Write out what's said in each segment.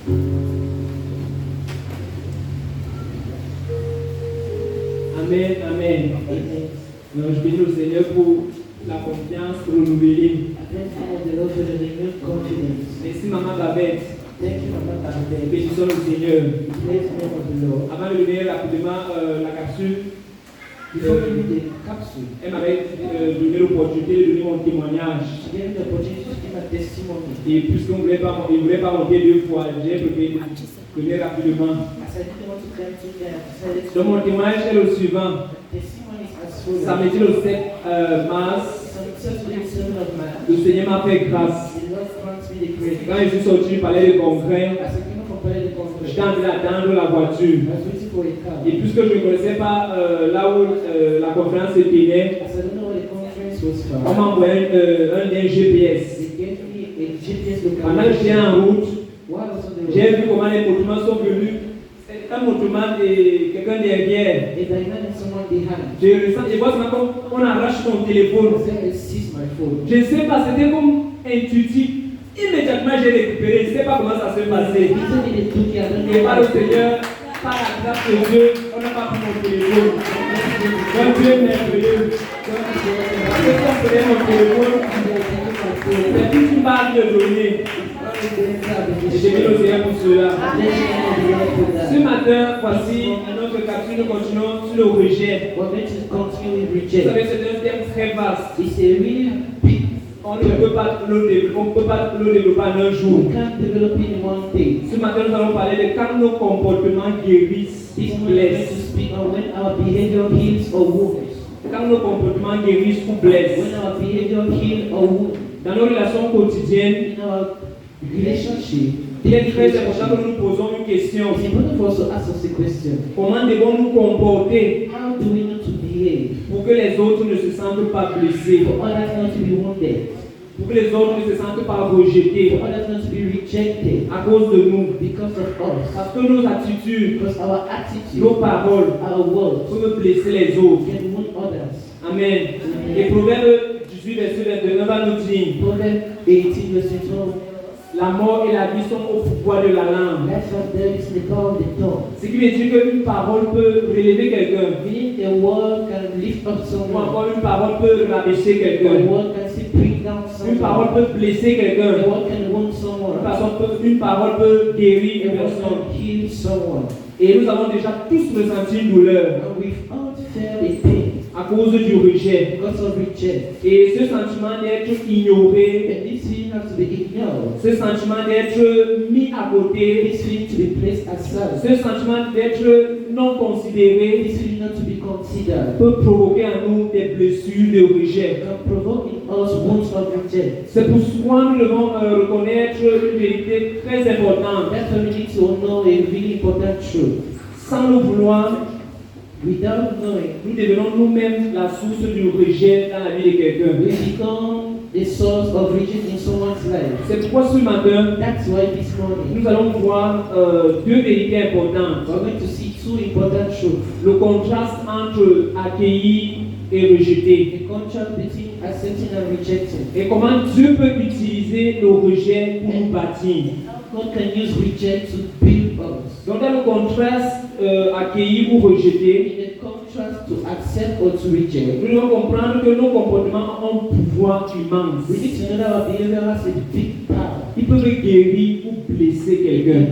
Amen, amen. Donc, je bénis le Seigneur pour la confiance renouvelée. Merci Maman Babette. Bénissons le Seigneur. Avant de donner rapidement la capsule, elle m'avait donné l'opportunité de donner mon témoignage. Et puisqu'on ne voulait pas monter deux fois, j'ai préféré donner rapidement. Donc mon témoignage est le suivant. Samedi le 7 mars, le Seigneur m'a fait grâce. Quand je suis sorti du palais de congrès, j'étais en train d'attendre la voiture. Et puisque je ne connaissais pas là où la conférence se tenait, on m'a envoyé un lien GPS. Pendant que j'étais en route, j'ai vu comment les mouvements sont venus. Un mouvement et quelqu'un derrière. Je vois comment on arrache mon téléphone. Je ne sais pas, c'était comme intuitif. Immédiatement j'ai récupéré, je ne sais pas comment ça s'est passé. Et par le Seigneur, par la grâce de Dieu, on n'a pas pris mon téléphone. Donc Dieu est merveilleux. Quand je prenais mon téléphone, c'est toute une barre de données. Et j'ai mis le Seigneur pour cela. Ce matin, voici notre capsule, nous continuons sur le rejet. Vous savez, c'est un thème très vaste. On ne peut pas le développer en un jour. Ce matin, nous allons parler de quand nos comportements guérissent ou blessent. Quand nos comportements guérissent ou blessent. Dans nos relations quotidiennes, il est très important que nous nous posons une question. Comment devons-nous nous comporter pour que les autres ne se sentent pas blessés, pour que les autres ne se sentent pas rejetés à cause de nous, parce que nos attitudes, nos paroles peuvent blesser les autres. Amen. Et Proverbe 18, verset 29 va nous dire: la mort et la vie sont au pouvoir de la langue. Ce qui veut dire qu'une parole peut relever quelqu'un. Ou encore une parole peut rabaisser quelqu'un. Une parole peut blesser quelqu'un. Une parole peut guérir une personne. Et nous avons déjà tous ressenti une douleur à cause du rejet. Et ce sentiment d'être ignoré, ce sentiment d'être mis à côté, ce sentiment d'être non considéré peut provoquer en nous des blessures de rejet. C'est pourquoi nous devons reconnaître une vérité très importante. Sans le vouloir, nous devenons nous-mêmes la source du rejet dans la vie de quelqu'un. C'est pourquoi ce matin, nous allons voir deux vérités importantes. Le contraste entre accueillir et rejeter. Et comment Dieu peut utiliser le rejet pour nous bâtir. Donc dans le contraste accueillir ou rejeter, nous devons comprendre que nos comportements ont un pouvoir immense. Ils peuvent guérir ou blesser quelqu'un.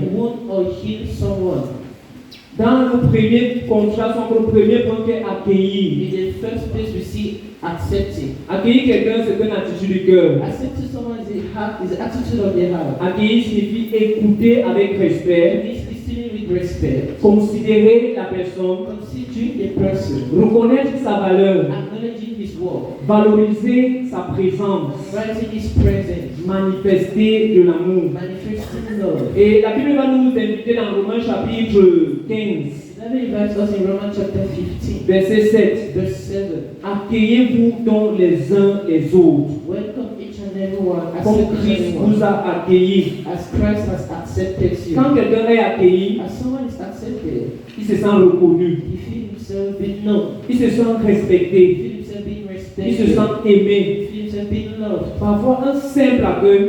Dans le premier contraste, le premier point est accueillir. Accueillir quelqu'un, c'est une attitude du cœur. Accueillir signifie écouter avec respect, considérer la personne, reconnaître sa valeur, valoriser sa présence, manifester de l'amour. Et la Bible va nous inviter dans Romains chapitre 15. Verset 7. Accueillez-vous donc les uns les autres, comme Christ vous a accueillis. Quand quelqu'un est accueilli, il se sent reconnu, il se sent respecté, il se sent aimé. Parfois un simple accueil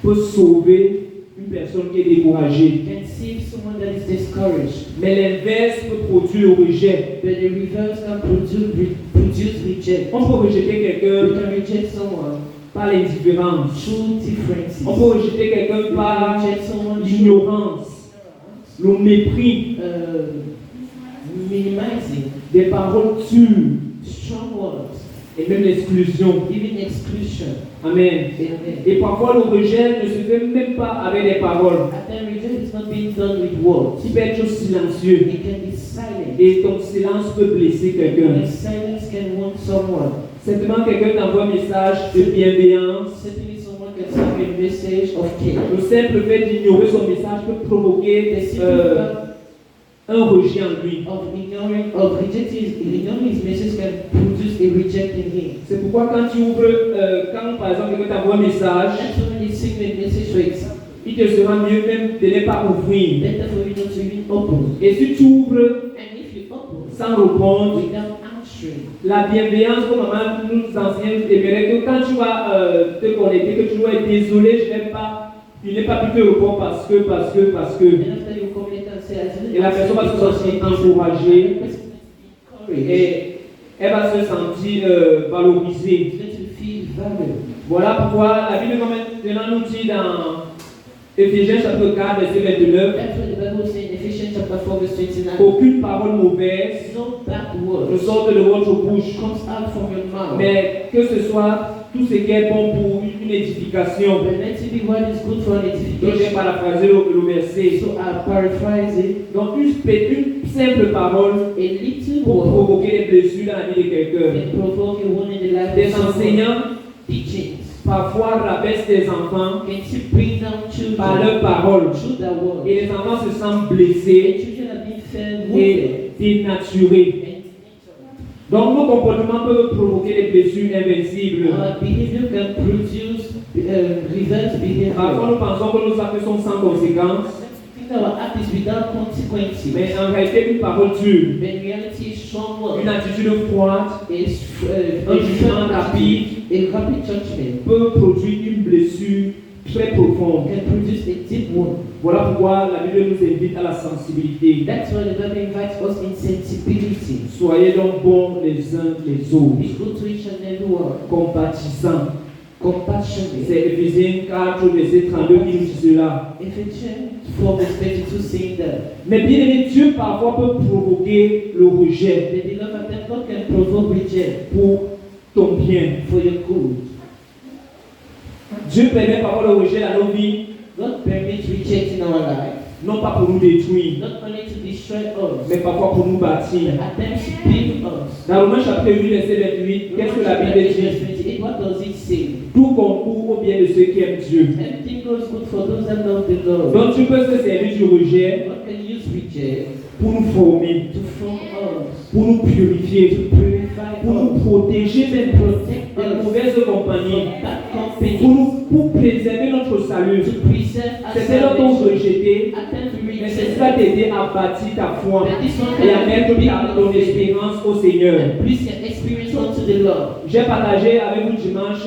peut sauver une personne qui est découragée. You can see someone that is discouraged. Mais l'inverse peut produire le rejet. But the reverse can produce reject. On peut rejeter You quelqu'un can reject someone par l'indifférence. through differences. On peut rejeter quelqu'un You can par reject someone through l'ignorance, le mépris, minimizing, des paroles dures strong words, et même l'exclusion. even exclusion. Amen. Amen. Et parfois le rejet ne se fait même pas avec des paroles. At times, reject is not being done with words. Tu peux être silencieux It can be silent. et ton silence peut blesser quelqu'un. And silence can wound someone. Simplement quelqu'un t'envoie un message de bienveillance. Simply someone can send a message of care. Le simple fait d'ignorer son message peut provoquer The simple fact un rejet en lui. of rejecting his message can produce a reject in him. C'est pourquoi quand tu ouvres, quand par exemple quelqu'un t'envoie un message, That's when you send a message for example. il te sera mieux même de ne pas ouvrir. Better for you not to even open. Et si tu ouvres And if you open sans répondre, without answering, la bienveillance, comme maman nous enseigne, aimerait que quand tu vas te connecter, que tu dois être désolé, tu n'es pas pu te répondre parce que. then after you communicate and say, I didn't Et la personne va se sentir encouragée encouraged. et elle va se sentir valorisée. It's going to feel valued. Voilà pourquoi la Bible maintenant nous dit dans Éphésiens chapitre 4, verset 29, That's what the Bible says in Ephesians chapter 4 verse 29. aucune parole mauvaise No bad ne word sorte de votre bouche, comes out from your mouth. mais que ce soit tout ce qui est bon pour une édification. But let it be what is good for an Donc j'ai edification. paraphrasé le verset. So I paraphrase it. Donc une simple parole A little pour word provoquer des blessures dans la vie de quelqu'un. can provoke a wound in the life Des of someone. enseignants Teachings parfois rabaissent des enfants can still bring down par children leurs paroles. through their word. Et les enfants se sentent The blessés children have been fed wounded et dénaturés. and Donc nos comportements peuvent provoquer des blessures invincibles. our behavior can produce reverse Parfois behavior. nous pensons que nos actes sont sans conséquences, Think our act is without consequences. mais en réalité une parole dure, But in reality, strong une word attitude froide, is un jugement rapide a rapid judgment peut produire une blessure très profonde. can produce a deep wound. Voilà pourquoi la Bible nous invite à la sensibilité. That's why the Bible invites us in sensibility. Soyez donc bons les uns les autres, Be good to each and every one. compatissants. Compassionate. C'est Éphésiens 4, verset 32 qui nous dit cela. Ephesians 4 verse 32 saying that. Mais bien aimé, Dieu parfois peut provoquer le rejet The beloved that God can provoke reject pour ton bien. for your good. Dieu permet parfois le rejet dans nos vies, God permits reject in our life, non pas pour nous détruire, not only to destroy us, mais parfois pour nous bâtir. but at times to build us. Dans Romains chapitre 8, verset 28, qu'est-ce que la Bible dit? What does it say? Tout concourt au bien de ceux qui aiment Dieu. Everything goes good for those that love the Lord. Donc tu peux se servir du rejet God can use reject pour nous former, to form us, pour nous purifier, to purify pour nous us, protéger même protect de us mauvaise compagnie, from bad pour, company, pour préserver notre salut. to preserve our C'est là qu'on salvation. rejeté, At times we mais reject, c'est ça t'aider à bâtir ta foi but this one et à can mettre be ton espérance au Seigneur. and place your experience unto the Lord. J'ai partagé avec vous dimanche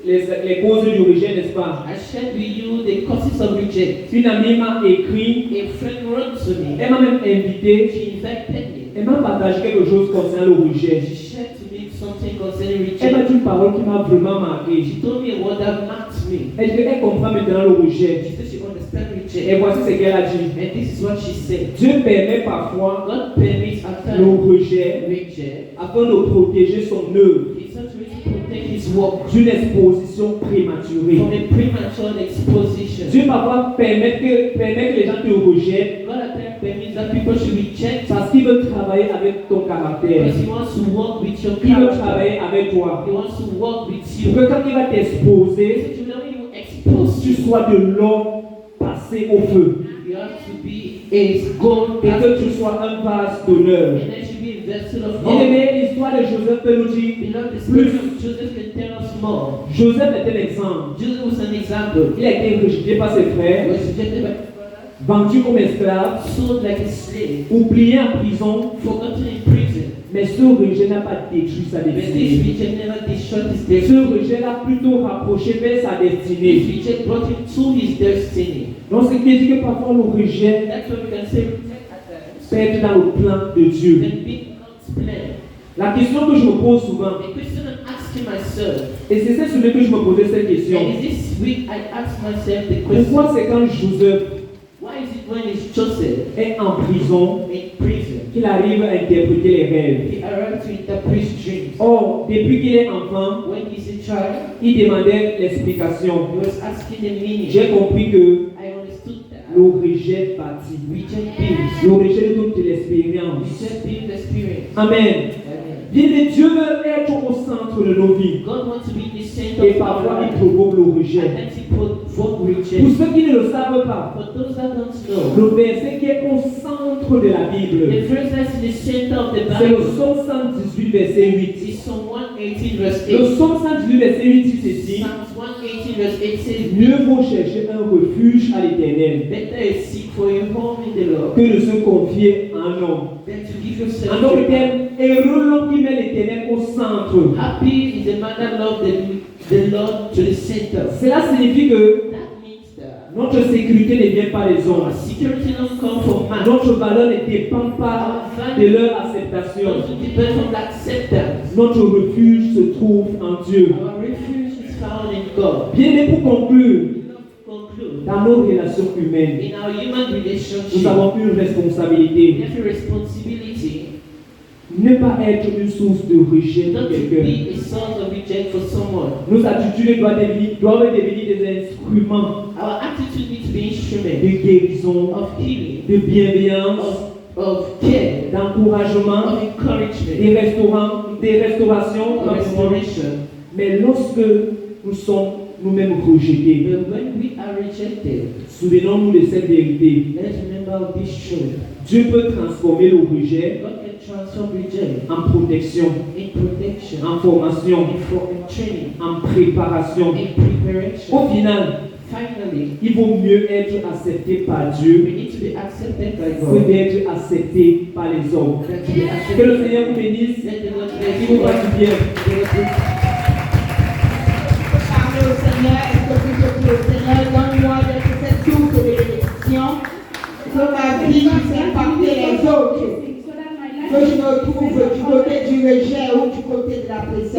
les causes du rejet, n'est-ce pas? I shared with you the causes of reject. Une amie m'a écrit, A friend wrote to me. elle m'a même invité, She invited me. elle m'a partagé quelque chose concernant le rejet. She shared to me something concerning Elle m'a reject. dit une parole qui m'a vraiment marqué. She told me a word that marked me. Elle comprend maintenant le rejet. She said she understands reject. Et voici ce qu'elle a dit. And this is what she said. Dieu permet parfois God permits after le rejet reject. afin de protéger son œuvre It's not really to protect his work d'une exposition prématurée. from a premature exposition. Dieu parfois permet que les gens te rejettent God at times permits that people should reject parce qu'il veut travailler avec ton caractère. because he wants to work with your Il veut character. travailler avec toi. He wants to work with Pour you. que quand il va t'exposer, So to know you expose tu you, sois de l'or passé au feu. you have to be a gold Et and que tu sois un vase d'honneur. there should be a vessel of Bien honor. aimé, l'histoire de Joseph peut nous dire, Beloved, the story of Joseph can tell us more. Joseph est un exemple. Joseph was an example. Il a été rejeté par ses He frères, was rejected by his brothers, vendu comme esclave, sold like a slave, oublié en prison, forgotten in prison. Mais ce rejet n'a pas détruit sa But this destinée. reject never destroyed his Ce destiny. rejet l'a plutôt rapproché vers sa This destinée. reject brought him to his destiny. Donc, ce qui veut dire que parfois le rejet That's what we can say reject at times peut être dans le plan de Dieu. can be God's plan. La question que je me pose souvent, The question I'm asking myself, et c'est cette semaine que je me posais cette question, and this week I ask myself the question, pourquoi c'est quand Joseph why is it when it's Joseph est en prison in prison, qu'il arrive à interpréter les rêves? he arrived to interpret dreams? Or, depuis qu'il est enfant, When he's a child, il demandait l'explication. he was asking the meaning. J'ai compris que I understood that. le rejet bâtit. Reject builds. Le rejet de toute l'expérience. Reject builds experience. Amen. Amen. Bien aimé, Dieu veut être au centre de nos vies. God wants to be the center Et of our parfois, il life. provoque le And rejet. then he provoke Pour reject. ceux qui ne le savent pas, For those that don't know, le verset qui est au centre de la Bible, the verse that's in the center of the c'est le Bible psaume 118, verset 8. is Psalm 118 verse Le 8. psaume 118, verset 8 dit ceci: Psalms 118 verse 8 says, mieux vaut chercher un refuge à l'éternel better is seek for a home in the Lord que de se confier à un homme. than to give yourself En to d'autres man. termes, heureux l'homme qui met l'éternel au centre. Happy is the man that loves the Lord to the center. Cela signifie que That means that notre sécurité ne vient pas des our hommes. security don't come from man. Notre valeur ne dépend pas de leur acceptation. Doesn't depend on acceptance. Notre refuge se trouve en Dieu. Our refuge is found in God. Bien aimé, pour conclure, Conclude. dans nos relations humaines, In our human nous relationship, avons une we responsabilité. have a responsibility Ne pas être une source de rejet not pour to quelqu'un. be a source of reject for someone. Nos attitudes doivent devenir des instruments Our attitude needs to be de instrument guérison, of healing, de bienveillance, of care, d'encouragement, of encouragement, des restaurations, of restoration. mais lorsque nous sommes nous-mêmes rejetés, But when we are rejected, souvenons-nous de cette vérité. let's remember this truth. Dieu peut transformer le rejet God can transform reject en protection, in protection, en formation, in training, en préparation. in preparation. Au final, Finally, il vaut mieux être accepté par we Dieu need to be accepted by que God d'être accepté par les hommes. than to be Que le accepted. Seigneur vous bénisse. Let the Lord Il bless vous you. fasse du bien. Parle au Seigneur, est-ce que tu peux prier au Seigneur, donne-moi d'être cette source de bénédiction, que ma vie puisse impacter les autres, que je me trouve du côté du rejet ou du côté de la pression.